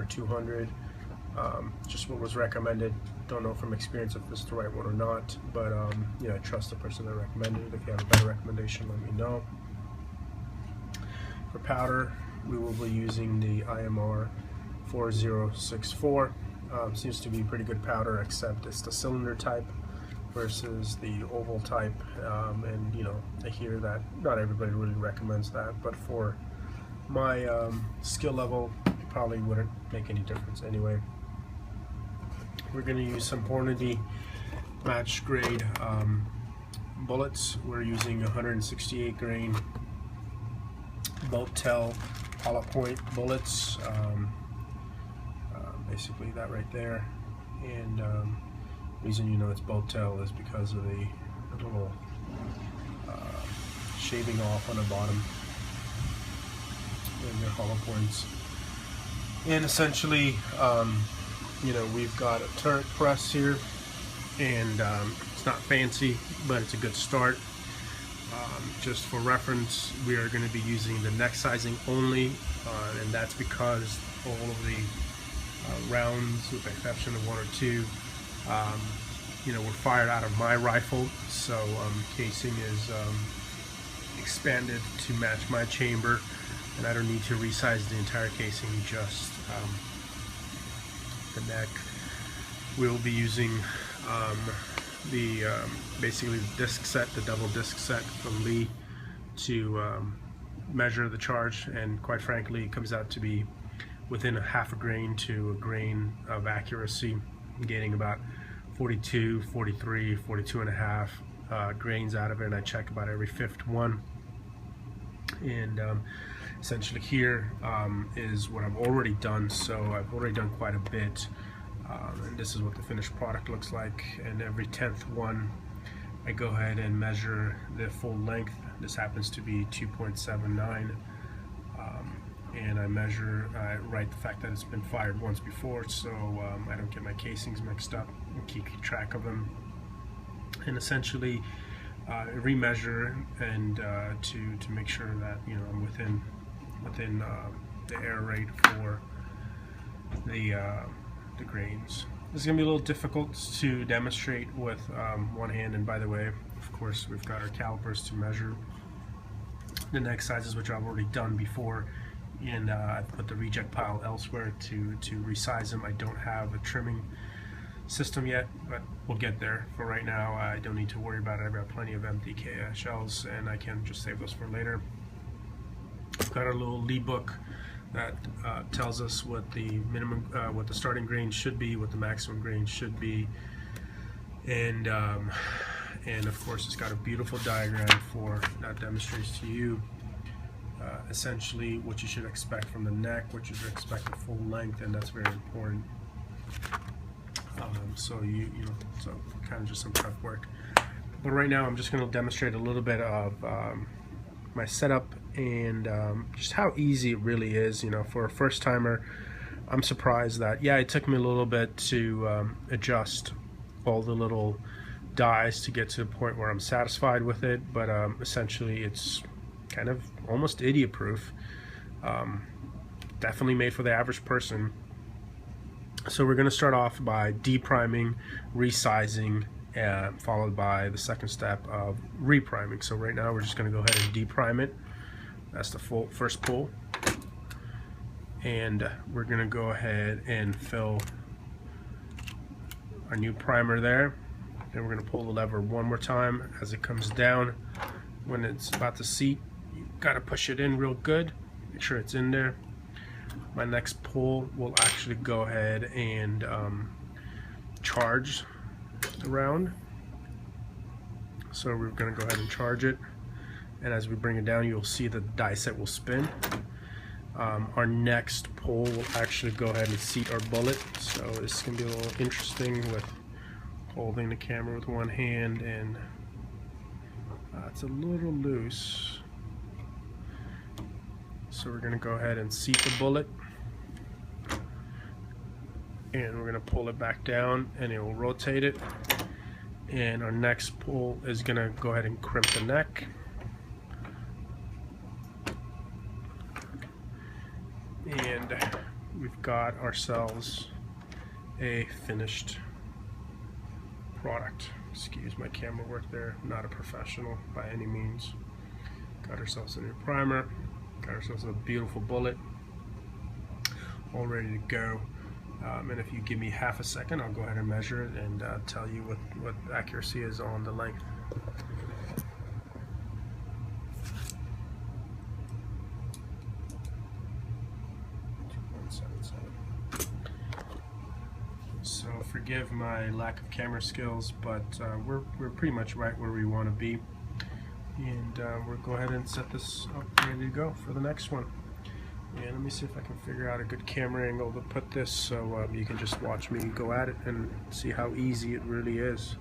200. Just what was recommended. Don't know from experience if this is the right one or not, but you know, I trust the person that recommended it. If you have a better recommendation, let me know. For powder, we will be using the IMR 4064. Seems to be pretty good powder, except it's the cylinder type versus the oval type, and you know, I hear that not everybody really recommends that, but for my skill level, it probably wouldn't make any difference anyway. We're going to use some Hornady match grade bullets. We're using 168 grain boat-tail hollow point bullets, basically that right there. And the reason you know it's boat-tail is because of the little shaving off on the bottom and their hollow points. And essentially, you know, we've got a turret press here, and it's not fancy, but it's a good start. Just for reference, we are going to be using the neck sizing only, and that's because all of the rounds, with the exception of 1 or 2, you know, were fired out of my rifle, so casing is expanded to match my chamber, and I don't need to resize the entire casing, just the neck. We'll be using basically the disc set, the double disc set from Lee, to measure the charge, and quite frankly it comes out to be within a half a grain to a grain of accuracy, getting about 42, 43, 42 and a half grains out of it, and I check about every 5th one. And essentially here is what I've already done, so I've already done quite a bit, and this is what the finished product looks like. And every 10th one I go ahead and measure the full length. This happens to be 2.79, and I measure, write the fact that it's been fired once before, so I don't get my casings mixed up and keep track of them. And essentially remeasure and to make sure that, you know, I'm within the error rate for the grains. This is going to be a little difficult to demonstrate with one hand, and by the way, of course, we've got our calipers to measure the neck sizes, which I've already done before, and I've put the reject pile elsewhere to resize them. I don't have a trimming system yet, but we'll get there. For right now, I don't need to worry about it. I've got plenty of MDK shells, and I can just save those for later. I've got our little Lee book that tells us what the minimum, what the starting grain should be, what the maximum grain should be, and of course it's got a beautiful diagram for that demonstrates to you essentially what you should expect from the neck, what you should expect the full length, and that's very important. So you know, so kind of just some prep work. But right now I'm just going to demonstrate a little bit of my setup and just how easy it really is. You know, for a first timer, I'm surprised that, yeah, it took me a little bit to adjust all the little dies to get to the point where I'm satisfied with it, but essentially it's kind of almost idiot proof. Definitely made for the average person. So we're going to start off by depriming, resizing, followed by the second step of repriming. So right now we're just going to go ahead and deprime it. That's the first pull, and we're going to go ahead and fill our new primer there. Then we're going to pull the lever one more time as it comes down. When it's about to seat, you got to push it in real good, make sure it's in there. My next pull will actually go ahead and charge the round. So we're going to go ahead and charge it, and as we bring it down, you'll see the die set will spin. Our next pull will actually go ahead and seat our bullet, so this is going to be a little interesting with holding the camera with one hand, and it's a little loose. So we're going to go ahead and seat the bullet, and we're going to pull it back down, and it will rotate it. And our next pull is going to go ahead and crimp the neck. And we've got ourselves a finished product. Excuse my camera work there, not a professional by any means. Got ourselves a new primer, got ourselves a beautiful bullet, all ready to go. And if you give me half a second, I'll go ahead and measure it and tell you what accuracy is on the length. So forgive my lack of camera skills, but we're pretty much right where we want to be. And we'll go ahead and set this up ready to go for the next one. And let me see if I can figure out a good camera angle to put this so you can just watch me go at it and see how easy it really is.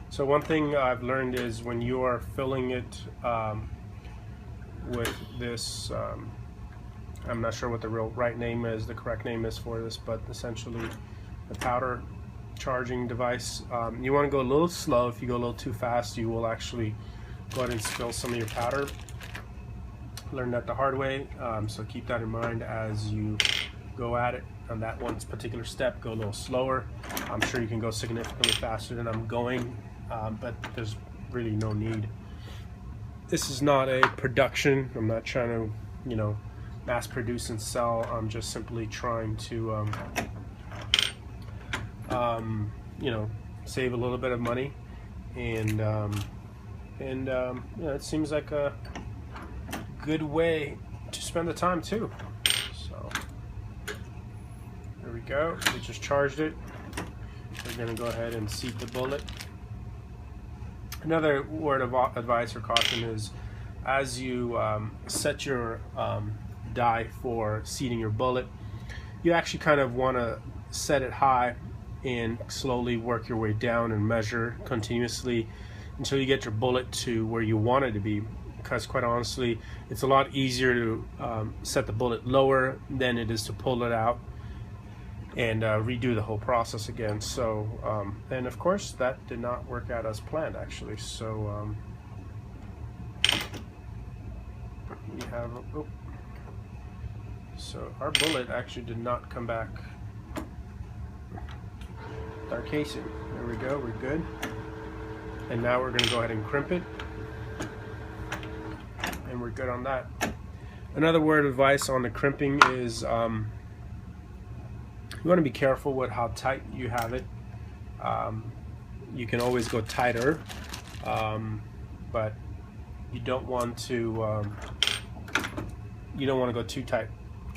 So one thing I've learned is when you are filling it with this, I'm not sure what the right name is, the correct name is for this, but essentially the powder charging device, you want to go a little slow. If you go a little too fast, you will actually go ahead and spill some of your powder. Learned that the hard way, so keep that in mind as you go at it. On that one particular step, go a little slower. I'm sure you can go significantly faster than I'm going. But there's really no need. This is not a production. I'm not trying to, you know, mass produce and sell. I'm just simply trying to, you know, save a little bit of money, and you know, it seems like a good way to spend the time too. So there we go. We just charged it. We're going to go ahead and seat the bullet. Another word of advice or caution is, as you set your die for seating your bullet, you actually kind of want to set it high and slowly work your way down and measure continuously until you get your bullet to where you want it to be. Because quite honestly, it's a lot easier to set the bullet lower than it is to pull it out and redo the whole process again. So and of course that did not work out as planned actually. So we have so our bullet actually did not come back with our casing. There we go, we're good. And now we're going to go ahead and crimp it, and we're good on that. Another word of advice on the crimping is you want to be careful with how tight you have it. You can always go tighter, but you don't want to go too tight.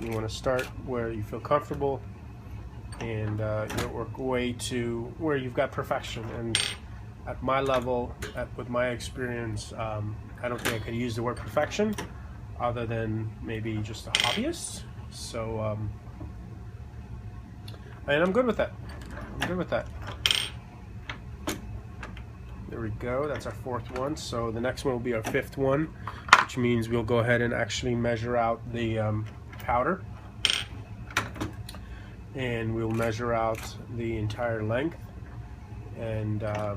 You want to start where you feel comfortable, and work way to where you've got perfection. And at my level, with my experience, I don't think I could use the word perfection other than maybe just a hobbyist. So and I'm good with that. I'm good with that. There we go. That's our fourth one. So the next one will be our fifth one, which means we'll go ahead and actually measure out the powder, and we'll measure out the entire length. And I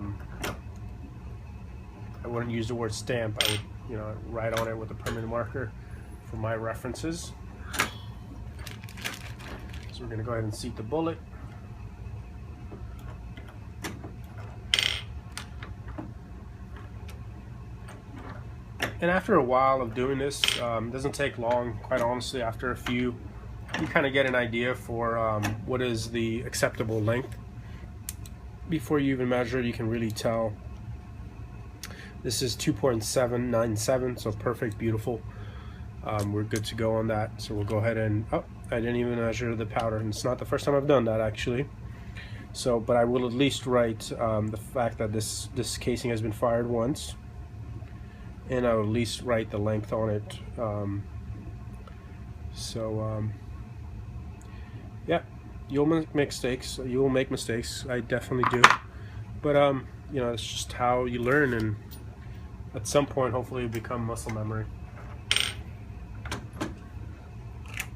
wouldn't use the word stamp. I would, write on it with a permanent marker for my references. So we're going to go ahead and seat the bullet. And after a while of doing this, it doesn't take long, quite honestly. After a few, you kind of get an idea for what is the acceptable length. Before you even measure, you can really tell. This is 2.797, so perfect, beautiful. We're good to go on that. So we'll go ahead and, I didn't even measure the powder, and it's not the first time I've done that actually. So, but I will at least write the fact that this casing has been fired once, and I will at least write the length on it. Yeah, you'll make mistakes. You'll make mistakes. I definitely do, but it's just how you learn, and at some point hopefully become muscle memory.